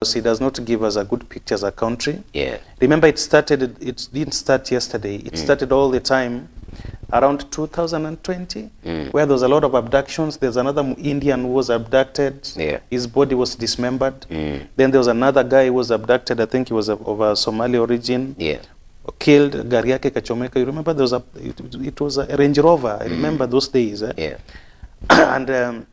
It does not give us a good picture as a country. Yeah. Remember, it didn't start yesterday. It started all the time around 2020, where there was a lot of abductions. There's another Indian who was abducted. Yeah. His body was dismembered. Then there was another guy who was abducted. I think he was of a Somali origin. Yeah. Killed, gari yake kachomeka. You remember there was it was a Range Rover. I remember those days. Yeah. And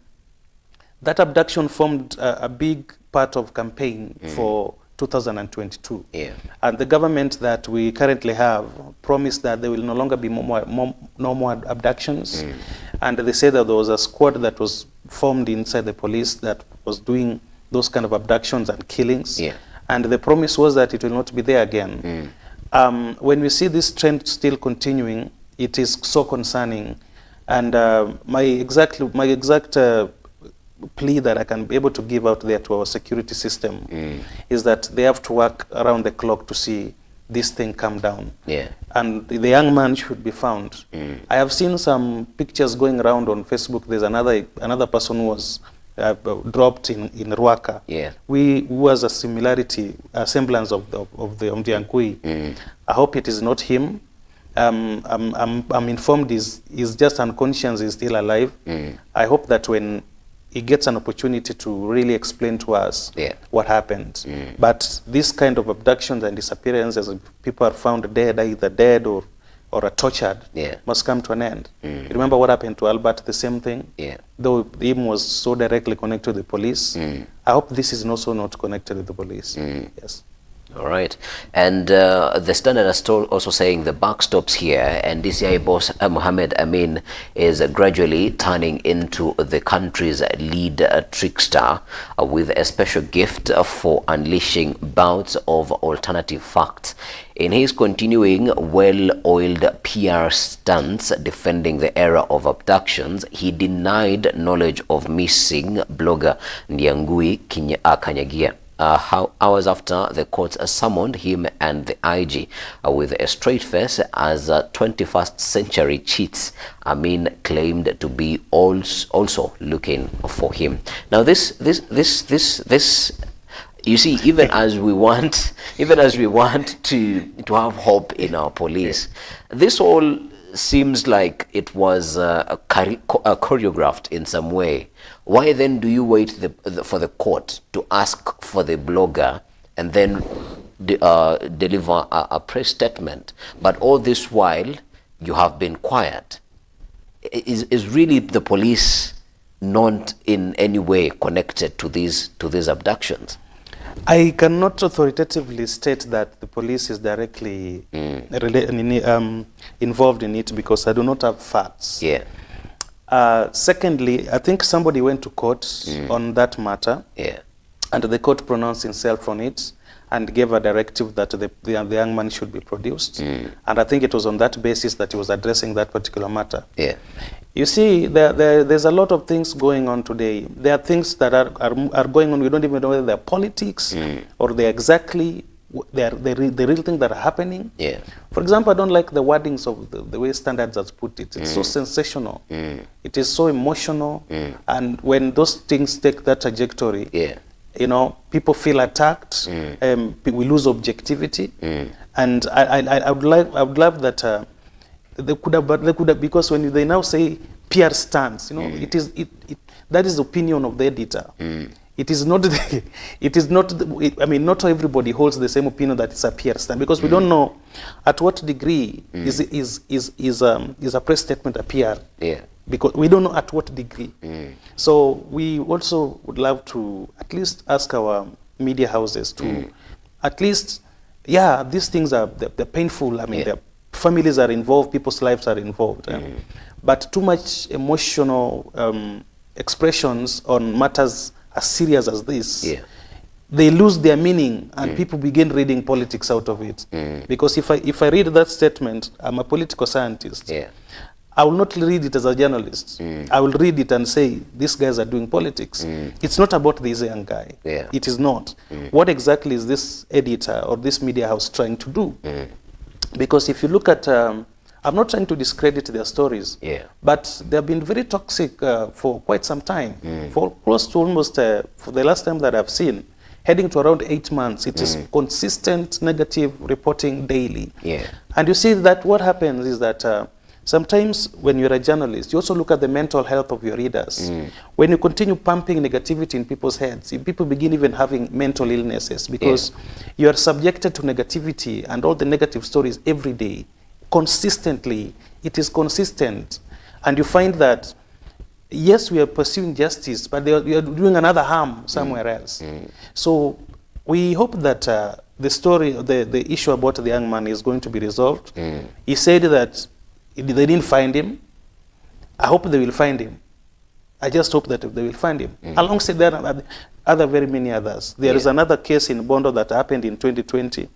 that abduction formed a big part of campaign for 2022. Yeah. And the government that we currently have promised that there will no longer be no more abductions. And they said that there was a squad that was formed inside the police that was doing those kind of abductions and killings. Yeah. And the promise was that it will not be there again. When we see this trend still continuing, it is so concerning. And my exact plea that I can be able to give out there to our security system is that they have to work around the clock to see this thing come down. Yeah. And the young man should be found. I have seen some pictures going around on Facebook. There's another person who was dropped in Ruaka. Yeah. Who has a similarity, a semblance of the Omdiankui. I hope it is not him. I'm informed he's just unconscious, he's still alive. I hope that when he gets an opportunity to really explain to us what happened. But this kind of abductions and disappearances, people are found dead, either dead or are tortured, must come to an end. Remember what happened to Albert, the same thing? Though him was so directly connected to the police. I hope this is also not connected to the police. Yes. All right. And the Standard is also saying the buck stops here, and DCI boss Mohamed Amin is gradually turning into the country's lead trickster with a special gift for unleashing bouts of alternative facts. In his continuing well-oiled PR stunts defending the era of abductions, he denied knowledge of missing blogger Ndiangui Kanyagia. Hours after the court summoned him and the IG with a straight face as 21st century cheats, Amin claimed to be also looking for him. Now this you see, even as we want to have hope in our police, this all seems like it was choreographed in some way. Why then do you wait for the court to ask for the blogger and then deliver a press statement? But all this while you have been quiet. Is really the police not in any way connected to these abductions? I cannot authoritatively state that the police is directly involved in it because I do not have facts. Yeah. Secondly, I think somebody went to court on that matter. Yeah. And the court pronounced itself on it and gave a directive that the young man should be produced. And I think it was on that basis that he was addressing that particular matter. Yeah. You see, there's a lot of things going on today. There are things that are going on. We don't even know whether they're politics or they're exactly the real thing that are happening. Yeah. For example, I don't like the wordings of the way Standards has put it. It's so sensational. It is so emotional. And when those things take that trajectory, you know, people feel attacked. We lose objectivity. And I would love that they could have, because when they now say PR stance, you know, that is the opinion of the editor. It is not I mean, not everybody holds the same opinion that it's a PR stand, because we don't know at what degree is a press statement a PR. Yeah. Because we don't know at what degree. So we also would love to at least ask our media houses to at least, these things they're painful. I mean, their families are involved, people's lives are involved. But too much emotional expressions on matters as serious as this, they lose their meaning, and people begin reading politics out of it. Because if I read that statement, I'm a political scientist. I will not read it as a journalist. I will read it and say, these guys are doing politics. It's not about this young guy. It is not. What exactly is this editor or this media house trying to do? Because if you look at, I'm not trying to discredit their stories, but they have been very toxic for quite some time. For close to almost, for the last time that I've seen, heading to around 8 months. It is consistent negative reporting daily. Yeah. And you see that what happens is that sometimes when you're a journalist, you also look at the mental health of your readers. When you continue pumping negativity in people's heads, people begin even having mental illnesses because you are subjected to negativity and all the negative stories every day, consistently. It is consistent. And you find that, yes, we are pursuing justice, but we are doing another harm somewhere else. So we hope that the story, the issue about the young man is going to be resolved. He said that they didn't find him. I hope they will find him. I just hope that they will find him. Alongside there are other very many others. There is another case in Bondo that happened in 2020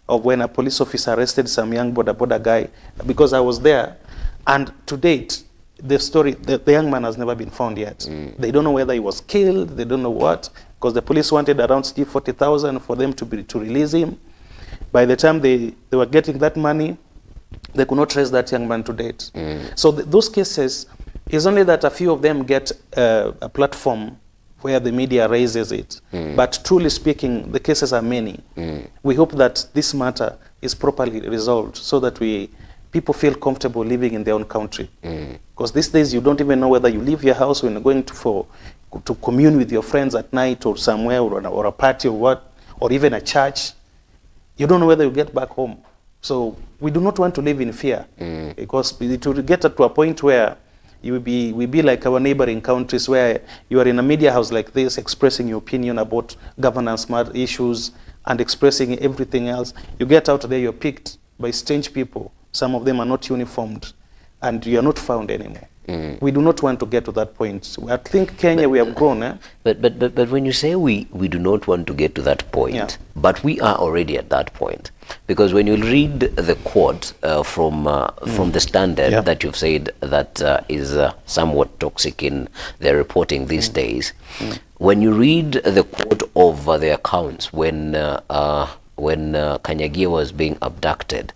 of when a police officer arrested some young boda guy, because I was there. And to date, the story, the young man has never been found yet. They don't know whether he was killed, they don't know what, because the police wanted around 40,000 for them to release him. By the time they were getting that money, they could not trace that young man to date. So those cases, it's only that a few of them get a platform where the media raises it. But truly speaking, the cases are many. We hope that this matter is properly resolved so that people feel comfortable living in their own country. Because these days you don't even know whether you leave your house when you're going to commune with your friends at night or somewhere or a party or what, or even a church. You don't know whether you get back home. So we do not want to live in fear because it will get to a point where we be like our neighboring countries where you are in a media house like this expressing your opinion about governance issues and expressing everything else. You get out there, you're picked by strange people. Some of them are not uniformed, and you are not found anymore. We do not want to get to that point. I think Kenya, we have grown. But when you say we do not want to get to that point, but we are already at that point. Because when you read the quote from the Standard that you've said that is somewhat toxic in their reporting these days, when you read the quote of the accounts when Kanyagia was being abducted,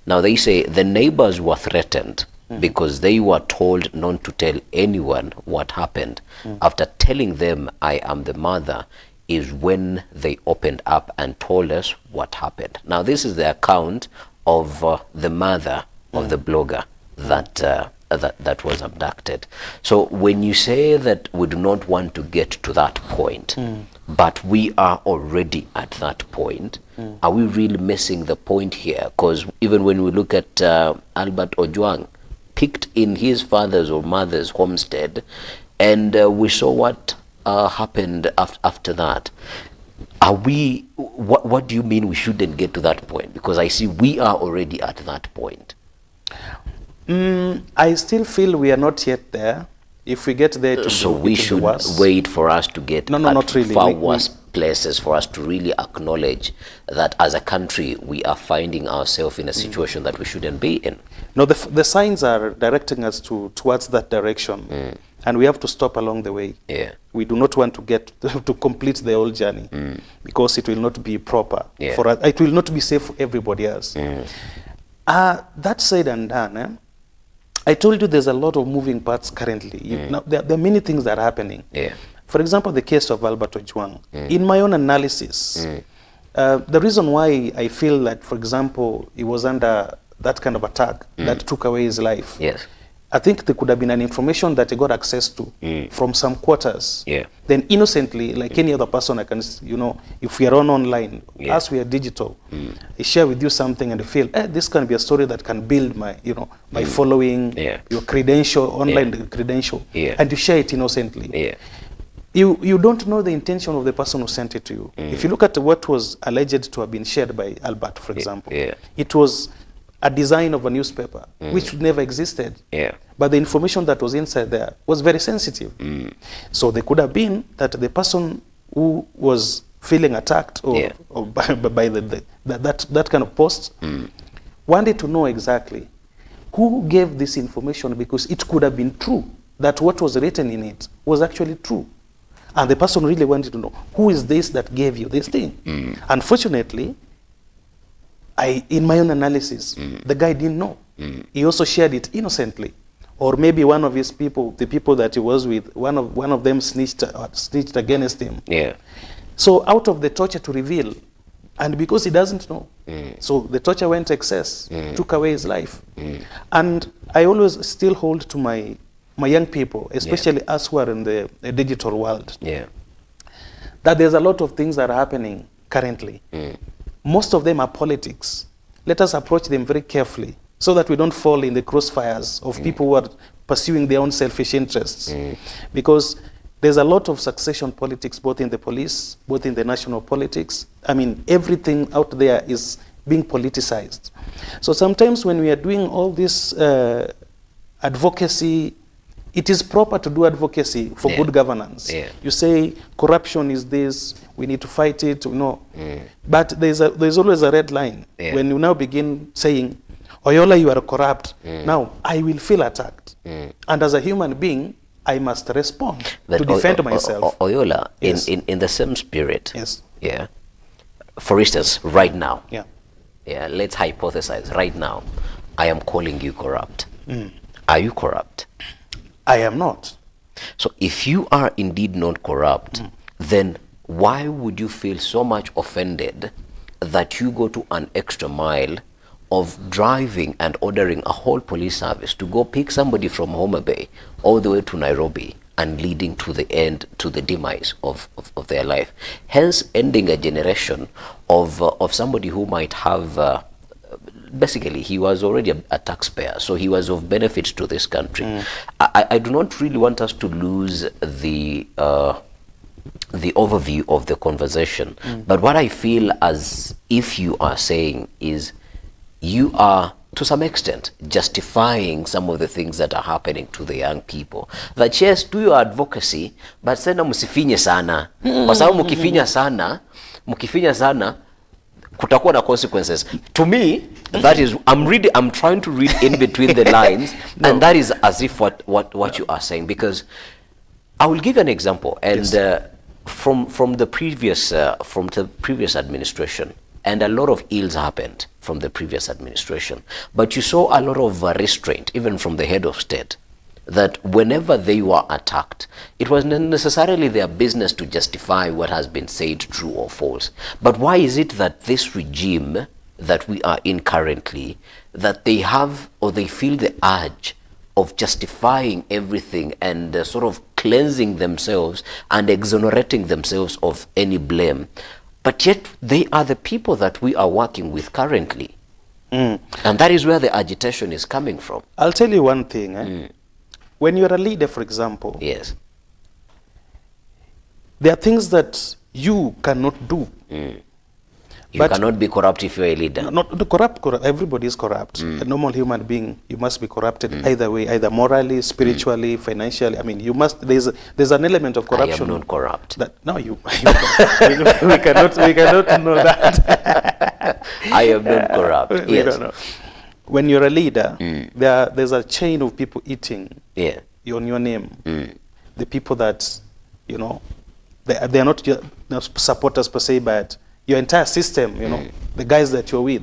now they say the neighbors were threatened because they were told not to tell anyone what happened. After telling them I am the mother is when they opened up and told us what happened. Now this is the account of the mother of the blogger that was abducted. So when you say that we do not want to get to that point, but we are already at that point, are we really missing the point here? Because even when we look at Albert Ojwang, picked in his father's or mother's homestead, and we saw what happened after that. Are we, what do you mean we shouldn't get to that point? Because I see we are already at that point. I still feel we are not yet there. If we get there, so we should wait for us to get not really. Far worse places for us to really acknowledge that as a country we are finding ourselves in a situation that we shouldn't be in. No, the signs are directing us towards that direction, and we have to stop along the way. We do not want to get to complete the whole journey because it will not be proper for us. It will not be safe for everybody else. That said and done, I told you there's a lot of moving parts currently. Now, there are many things that are happening. For example, the case of Albert Ojwang. In my own analysis, the reason why I feel that, for example, he was under that kind of attack that took away his life, I think there could have been an information that he got access to from some quarters. Then innocently, like any other person, I can, if we are online, as we are digital, I share with you something and you feel, this can be a story that can build my, my following, your credential, online credential, and you share it innocently. You don't know the intention of the person who sent it to you. If you look at what was alleged to have been shared by Albert, for example, it was a design of a newspaper, which never existed. But the information that was inside there was very sensitive. So there could have been that the person who was feeling attacked or by that kind of post wanted to know exactly who gave this information, because it could have been true that what was written in it was actually true. And the person really wanted to know, who is this that gave you this thing? Unfortunately, in my own analysis, the guy didn't know. He also shared it innocently. Or maybe one of his people, the people that he was with, one of them snitched against him. So out of the torture to reveal, and because he doesn't know, so the torture went excess, took away his life. And I always still hold to my young people, especially us who are in the digital world, that there's a lot of things that are happening currently. Most of them are politics. Let us approach them very carefully so that we don't fall in the crossfires of people who are pursuing their own selfish interests. Because there's a lot of succession politics, both in the police, both in the national politics. I mean, everything out there is being politicized. So sometimes when we are doing all this advocacy, it is proper to do advocacy for good governance. You say corruption is this, we need to fight it, But there's always a red line. When you now begin saying, Oyola, you are corrupt, now I will feel attacked. And as a human being, I must respond to defend myself. Oyola, in the same spirit, yeah. For instance, right now, let's hypothesize, right now, I am calling you corrupt. Are you corrupt? I am not. So if you are indeed not corrupt, then why would you feel so much offended that you go to an extra mile of driving and ordering a whole police service to go pick somebody from Homa Bay all the way to Nairobi and leading to the end, to the demise of their life, hence ending a generation of somebody who might have basically he was already a taxpayer, so he was of benefit to this country. I do not really want us to lose the overview of the conversation, but what I feel as if you are saying is you are to some extent justifying some of the things that are happening to the young people. That yes, do your advocacy, but sena msifinye sana. Kwa sababu mkifinya sana, kutakuwa na consequences. To me, that is, I'm trying to read in between the lines, and that is as if what you are saying, because I will give you an example, and from the previous administration, and a lot of ills happened from the previous administration, but you saw a lot of restraint, even from the head of state, that whenever they were attacked, it was not necessarily their business to justify what has been said, true or false. But why is it that this regime that we are in currently, that they have, or they feel the urge of justifying everything and sort of cleansing themselves and exonerating themselves of any blame? But yet they are the people that we are working with currently. And that is where the agitation is coming from. I'll tell you one thing. When you're a leader, for example, there are things that you cannot do. You cannot be corrupt if you're a leader. Not corrupt. Everybody is corrupt. A normal human being, you must be corrupted either way, either morally, spiritually, financially. I mean, you must. There's an element of corruption. I am not corrupt. No, we cannot know that. I am not corrupt. Yes. When you're a leader, there's a chain of people eating on your name. The people that, they are not supporters per se, but your entire system, the guys that you're with.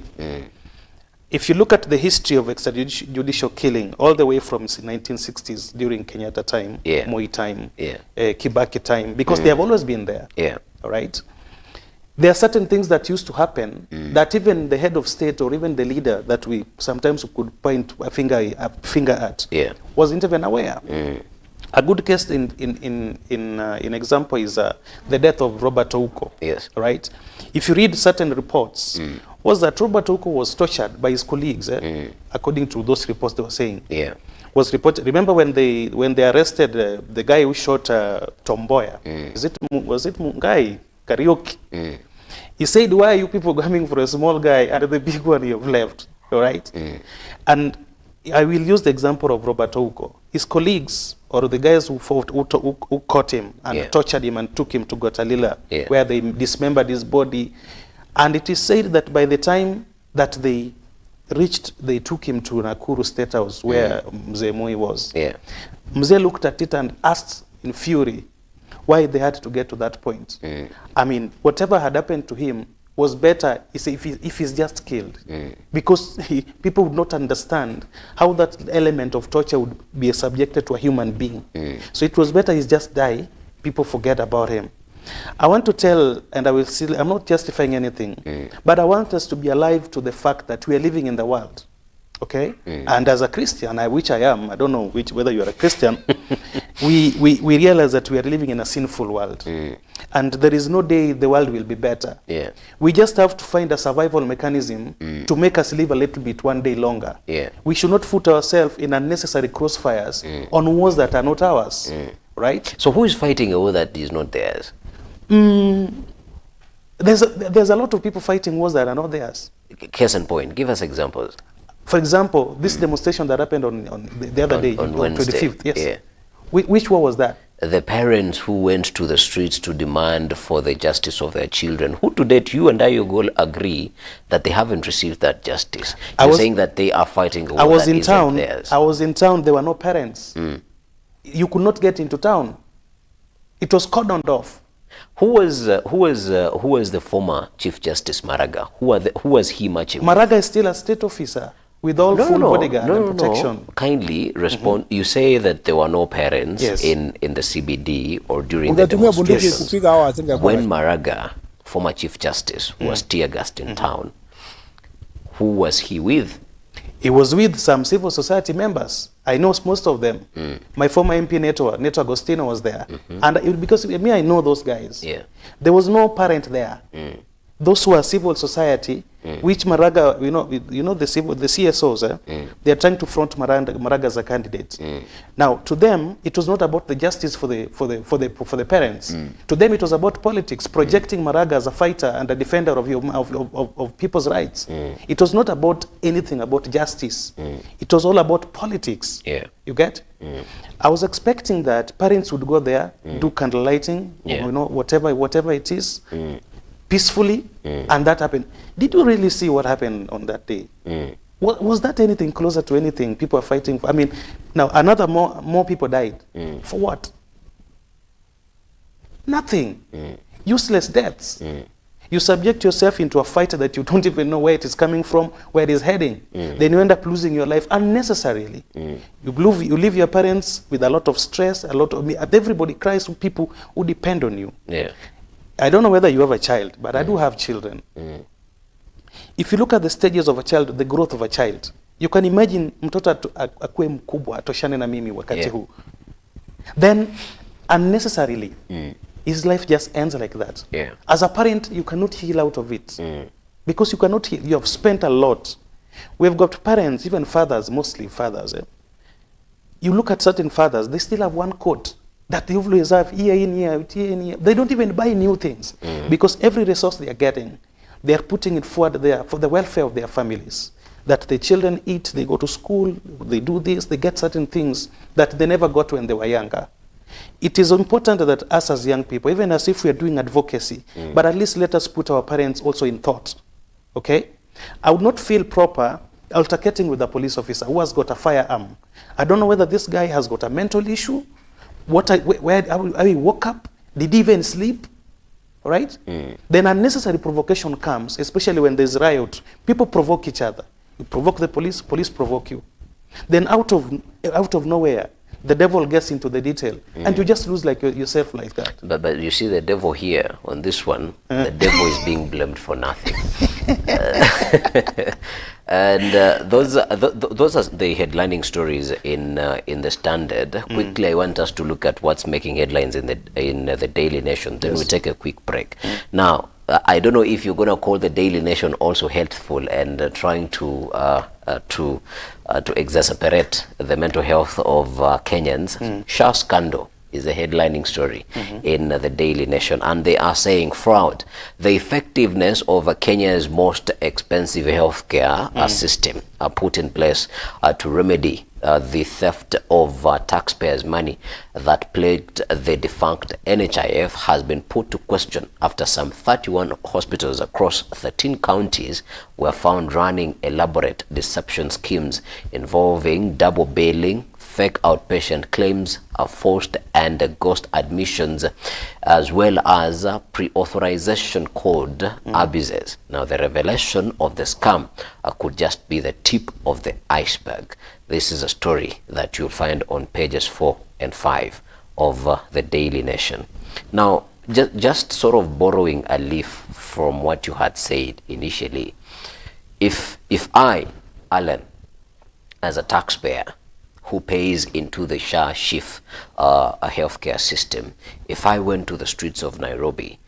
If you look at the history of extrajudicial killing, all the way from 1960s during Kenyatta time, Moi time, Kibaki time, because they have always been there. All right. There are certain things that used to happen that even the head of state or even the leader that we sometimes could point a finger at wasn't even aware. A good case in example is the death of Robert Ouko. Right. If you read certain reports, was that Robert Ouko was tortured by his colleagues, according to those reports they were saying. Was reported. Remember when they arrested the guy who shot Tom Mboya? Was it Mungai Karaoke? He said, "Why are you people coming for a small guy and the big one you have left?" All right. And I will use the example of Robert Ouko. His colleagues, or the guys who caught him and tortured him and took him to Gotalila, where they dismembered his body. And it is said that by the time that they took him to Nakuru State House, where Mzee Moi was. Mzee looked at it and asked in fury why they had to get to that point. I mean, whatever had happened to him was better if he's just killed. Because people would not understand how that element of torture would be subjected to a human being. So it was better he's just die, people forget about him. I want to tell, and I will still, I'm not justifying anything, but I want us to be alive to the fact that we are living in the world. Okay? And as a Christian, which I am, I don't know whether you are a Christian, we realize that we are living in a sinful world. And there is no day the world will be better. Yeah. We just have to find a survival mechanism to make us live a little bit one day longer. Yeah. We should not put ourselves in unnecessary crossfires on wars that are not ours. Right? So who is fighting a war that is not theirs? There's a lot of people fighting wars that are not theirs. Case in point, give us examples. For example, this demonstration that happened on the other day, on Wednesday. 25th, yes. Yeah. Which war was that? The parents who went to the streets to demand for the justice of their children, who to date you and I all agree that they haven't received that justice. You're saying that they are fighting a war that isn't theirs. I was in town, there were no parents. You could not get into town. It was cordoned off. Who was the former Chief Justice Maraga? Who was he matching? Maraga is still a state officer with all full bodyguard and protection. No. Kindly respond. You say that there were no parents in the CBD or during the demonstrations. When Maraga, former Chief Justice, was tear-gassed in town, who was he with? He was with some civil society members. I know most of them. My former MP Neto Agostino was there. And because I know those guys. Yeah. There was no parent there. Those who are civil society, which Maraga, you know the CSOs, they are trying to front Maraga as a candidate. Now, to them, it was not about the justice for the parents. To them, it was about politics, projecting Maraga as a fighter and a defender of people's rights. It was not about anything about justice. It was all about politics. Yeah. You get? I was expecting that parents would go there, do candle lighting, whatever it is. Peacefully, and that happened. Did you really see what happened on that day? Was that anything closer to anything people are fighting for? I mean, now more people died. For what? Nothing. Useless deaths. You subject yourself into a fight that you don't even know where it is coming from, where it is heading. Then you end up losing your life unnecessarily. You leave your parents with a lot of stress, everybody cries for people who depend on you. Yeah. I don't know whether you have a child, but I do have children. If you look at the stages of a child, the growth of a child, you can imagine mtoto akue mkubwa atoshane na mimi wakati huu. Then unnecessarily his life just ends like that. Yeah. As a parent, you cannot heal out of it. Because you cannot heal. You have spent a lot. We've got parents, even fathers, mostly fathers. You look at certain fathers, they still have one coat that they always have year in, year out, year in, year. They don't even buy new things because every resource they are getting, they are putting it forward there for the welfare of their families. That the children eat, they go to school, they do this, they get certain things that they never got when they were younger. It is important that us as young people, even as if we are doing advocacy, but at least let us put our parents also in thought. Okay? I would not feel proper altercating with a police officer who has got a firearm. I don't know whether this guy has got a mental issue. Where he woke up? Did he even sleep? Right? Then unnecessary provocation comes, especially when there's riot. People provoke each other. You provoke the police provoke you. Then out of nowhere, the devil gets into the detail, and you just lose yourself like that. But you see the devil here on this one, the devil is being blamed for nothing. And those are the headlining stories in the Standard. Quickly, I want us to look at what's making headlines in the Daily Nation. Then we take a quick break. Now, I don't know if you're going to call the Daily Nation also healthful and trying to exacerbate the mental health of Kenyans. Shah scandal is the headlining story in the Daily Nation, and they are saying fraud, the effectiveness of Kenya's most expensive healthcare system are put in place to remedy the theft of taxpayers' money that plagued the defunct NHIF has been put to question after some 31 hospitals across 13 counties were found running elaborate deception schemes involving double billing, fake outpatient claims, forced and ghost admissions, as well as pre-authorization code abuses. Now, the revelation of the scam could just be the tip of the iceberg. This is a story that you'll find on pages 4 and 5 of the Daily Nation. Now, just sort of borrowing a leaf from what you had said initially, if I, Alan, as a taxpayer who pays into the SHA-SHIF a healthcare system, if I went to the streets of Nairobi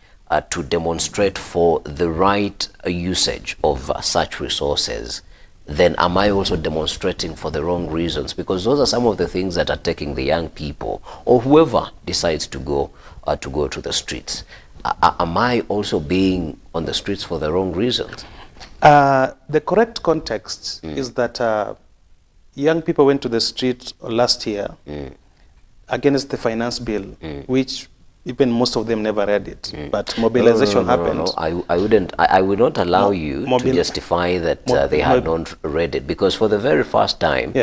to demonstrate for the right usage of such resources, then am I also demonstrating for the wrong reasons? Because those are some of the things that are taking the young people or whoever decides to go to the streets. Am I also being on the streets for the wrong reasons? The correct context is that young people went to the street last year against the finance bill, which even most of them never read it. But mobilization happened. I would not allow you to justify that they had not read it, because for the very first time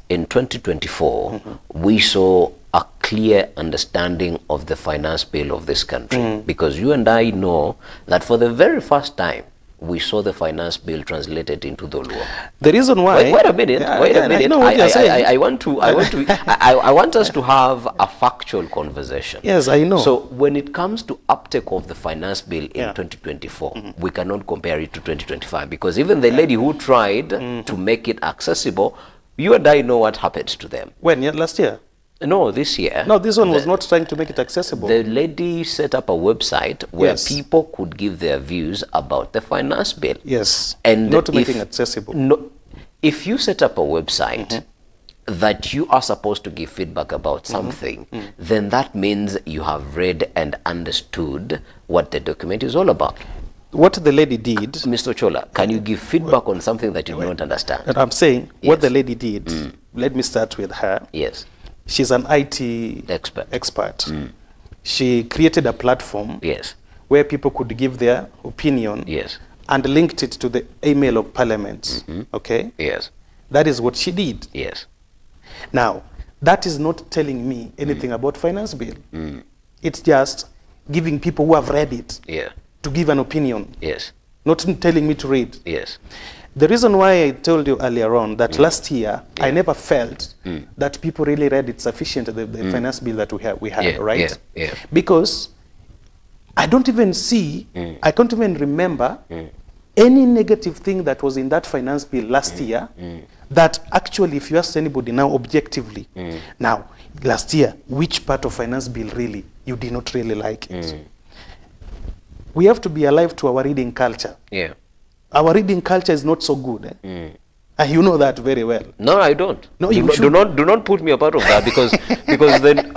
in 2024, we saw a clear understanding of the finance bill of this country, because you and I know that for the very first time, we saw the finance bill translated into the law. The reason why... Wait a minute. I want us to have a factual conversation. Yes, I know. So when it comes to uptake of the finance bill in 2024, we cannot compare it to 2025, because even the lady who tried to make it accessible, you and I know what happened to them. When? Last year? No, this year. No, this one was not trying to make it accessible. The lady set up a website where people could give their views about the finance bill. Yes, and not making it accessible. No, if you set up a website that you are supposed to give feedback about something, then that means you have read and understood what the document is all about. What the lady did... Mr. Ochola, can you give feedback on something that you don't understand? I'm saying what the lady did, let me start with her. Yes. She's an IT expert. She created a platform where people could give their opinion and linked it to the email of Parliament. Okay? Yes. That is what she did. Yes. Now, that is not telling me anything about finance bill. It's just giving people who have read it to give an opinion. Yes. Not telling me to read. Yes. The reason why I told you earlier on that last year I never felt that people really read it sufficient, the finance bill that we had, right? Because I don't even see, I can't even remember any negative thing that was in that finance bill last year that actually, if you ask anybody now objectively, now, last year, which part of finance bill really, you did not really like it? We have to be alive to our reading culture. Our reading culture is not so good, and you know that very well. No, I don't. No, do not put me a part of that, because then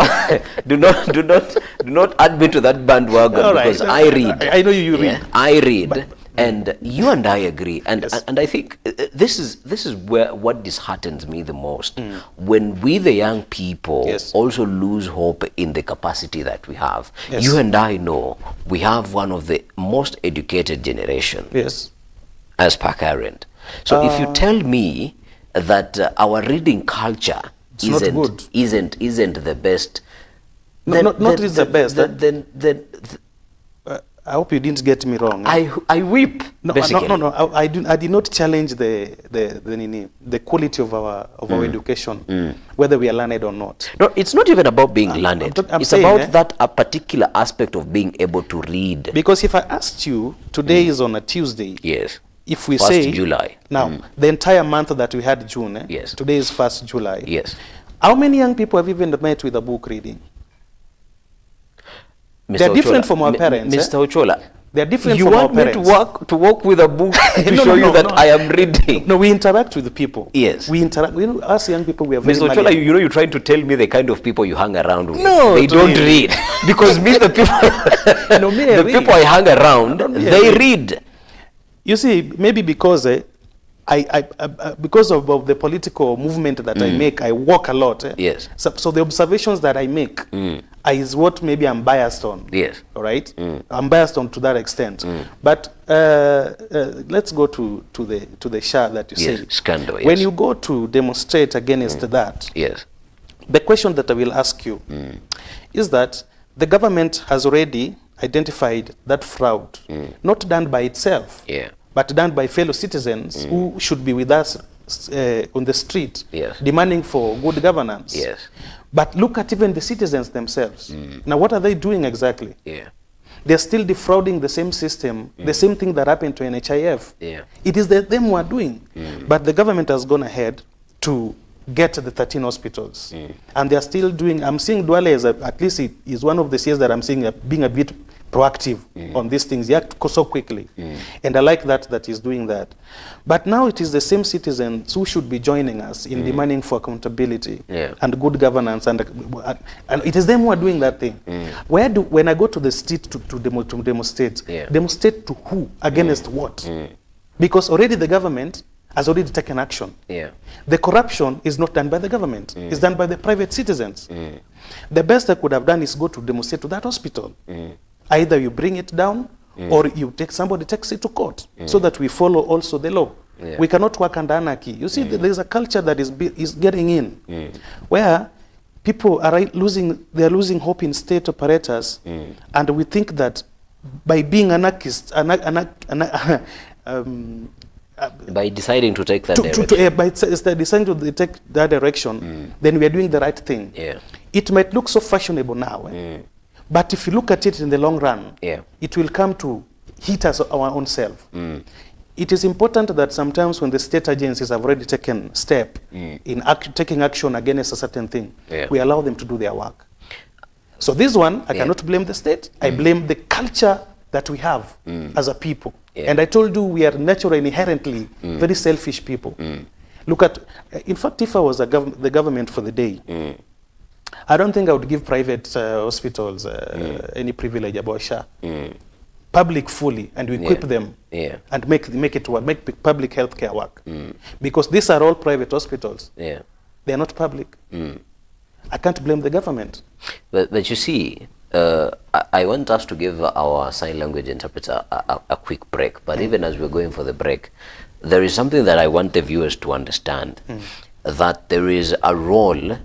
do not add me to that bandwagon. Because I read. I know you read. I read, and you and I agree. And and I think this is where what disheartens me the most, when we the young people also lose hope in the capacity that we have. You and I know we have one of the most educated generation. As per current. So if you tell me that our reading culture isn't the best, then, not the best. Then I hope you didn't get me wrong. I weep. No, basically. no. I did not challenge the quality of our education, whether we are learned or not. No, it's not even about being learned. It's saying, about that a particular aspect of being able to read. Because if I asked you, today is on a Tuesday. Yes. If we 1st say July. Now, the entire month that we had June, today is 1st July. Yes. How many young people have even met with a book reading? They're different from our parents. Mr. Ochola, they're different from our parents. You want me to walk with a book to show you that I am reading? No, we interact with the people. Yes. We interact. Us young people, we are very Mr. Ochola, you're trying to tell me the kind of people you hang around with. No, they don't read. Because me, the people, people I hang around, they read. You see, maybe because because of the political movement that I make, I walk a lot. Yes. So the observations that I make is what maybe I'm biased on. Yes. All right. I'm biased on to that extent. But let's go to the SHA that you say. Scandal. Yes. When you go to demonstrate against that, the question that I will ask you is that the government has already identified that fraud, not done by itself, but done by fellow citizens who should be with us on the street, demanding for good governance. But look at even the citizens themselves. Now, what are they doing exactly? They're still defrauding the same system, the same thing that happened to NHIF. Yeah. It is them who are doing. But the government has gone ahead to get the 13 hospitals. And they're still doing, I'm seeing Duale as at least it is one of the CS that I'm seeing being a bit proactive on these things. He act so quickly. And I like that he's doing that. But now it is the same citizens who should be joining us in demanding for accountability and good governance. And it is them who are doing that thing. When I go to the street to demonstrate, demonstrate to who? Against what? Because already the government has already taken action. The corruption is not done by the government. It's done by the private citizens. The best I could have done is go to demonstrate to that hospital. Either you bring it down or you somebody takes it to court so that we follow also the law. We cannot work under anarchy. You see, there's a culture that is getting in where people are they're losing hope in state operators, and we think that by being anarchists, by deciding to take that direction. By deciding to take that direction, then we are doing the right thing. It might look so fashionable now, but if you look at it in the long run, it will come to hit us our own self. It is important that sometimes when the state agencies have already taken step in taking action against a certain thing, we allow them to do their work. So this one, I cannot blame the state. I blame the culture that we have as a people. And I told you, we are naturally, inherently very selfish people. Look at, in fact, if I was the government for the day, I don't think I would give private hospitals any privilege about SHA. Public fully, and we equip them and make it work, make public health care work. Because these are all private hospitals. They are not public. I can't blame the government. But you see, I want us to give our sign language interpreter a quick break. But even as we're going for the break, there is something that I want the viewers to understand, that there is a role.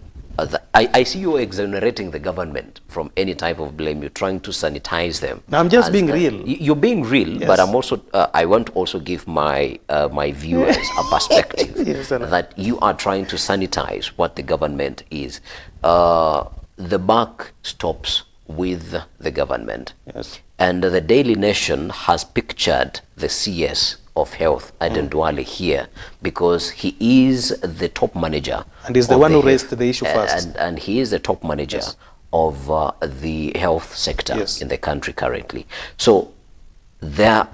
I see you exonerating the government from any type of blame. You're trying to sanitize them. No, I'm just being real. You're being real, but I'm also. I want to also give my viewers a perspective that you are trying to sanitize what the government is. The buck stops with the government, and the Daily Nation has pictured the CS of health, Aden Duale, here because he is the top manager. And he's the one who raised the issue first. And he is the top manager of the health sector in the country currently. So there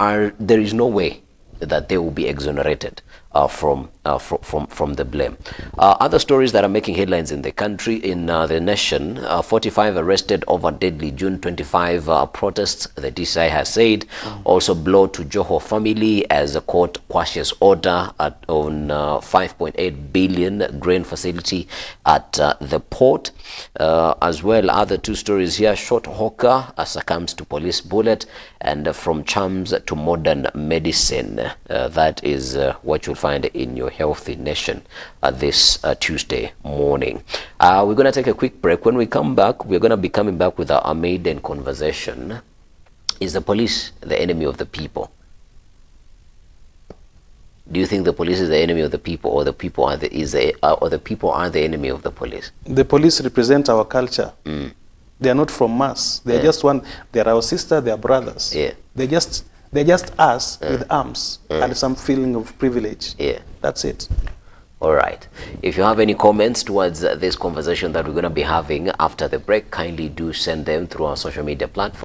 is no way that they will be exonerated from the blame. Other stories that are making headlines in the country, in the nation, 45 arrested over deadly June 25 protests, the DCI has said. Also blow to Joho family as the court quashes order on 5.8 billion grain facility at the port. As well, other two stories here, short hawker succumbs to police bullet, and from charms to modern medicine. That is what you'll find in your Healthy Nation this Tuesday morning. We're going to take a quick break. When we come back, we're going to be coming back with our maiden conversation. Is the police the enemy of the people? Do you think the police is the enemy of the people, or the people are the people are the enemy of the police? The police represent our culture. They are not from us. They are just one. They are our sister. They are brothers. They're just us with arms and some feeling of privilege. That's it. All right. If you have any comments towards this conversation that we're going to be having after the break, kindly do send them through our social media platform.